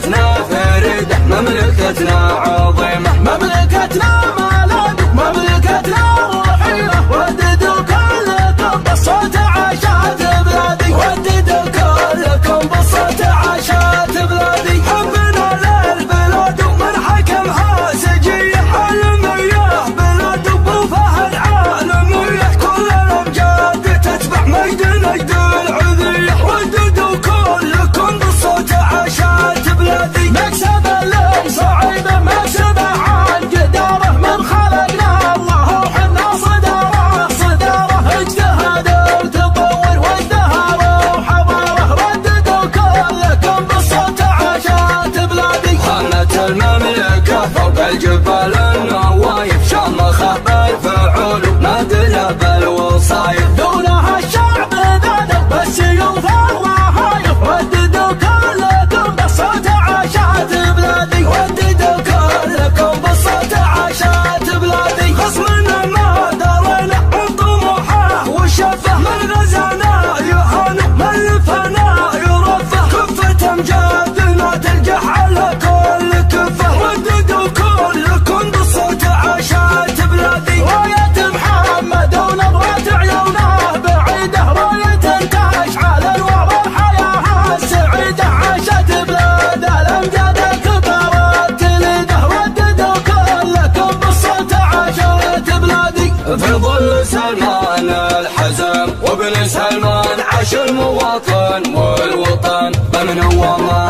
مملكتنا فريدة، مملكتنا عظيمة، مملكتنا مالك، مملكتنا روحية. وددوا كلكم بالصوت عاشات بلادي، وددوا كلكم بالصوت عاشات بلادي. حبنا للبلاد ومن حكمها سجية، حلمية بلاد ابو فهد عالمية. كل الامجاد تتبع مجد نجد العذية، وددوا كلكم بالصوت عاشات بلادي. مكسب اللي صعيبه مكسبه عن جداره، من خلقنا الله وحنا صداره صداره. اجتهد وتطور وازدهار وحضاره، رددوا كلكم بالصوت عاشات بلادي. خانت المملكة فوق الجبال النوايف، شامخة بالفعول ونادلة بالوصايف. دونها الشعب ذاذب بالسيوف الرهايف، رددوا كلكم بالصوت عاشات بلادي، رددوا كلكم بالصوت عاشات بلادي. خصمنا ما درينا عن طموحه وشفه، من غزانا يهان من لفنا يرفه. كفة امجادنا تلقح على كل كفه، رددوا كلكم بالصوت عاشات بلادي. راية محمد ونبضة عيونه بعيده، راية تشعل انوار الحياة السعيدة. عاشت بلاد الامجاد كبرت تليده، رددوا كلكم بالصوت عاشت بلادي. في ظل سلمان الحزم وابن سلمان عاش المواطن والوطن، بمن وما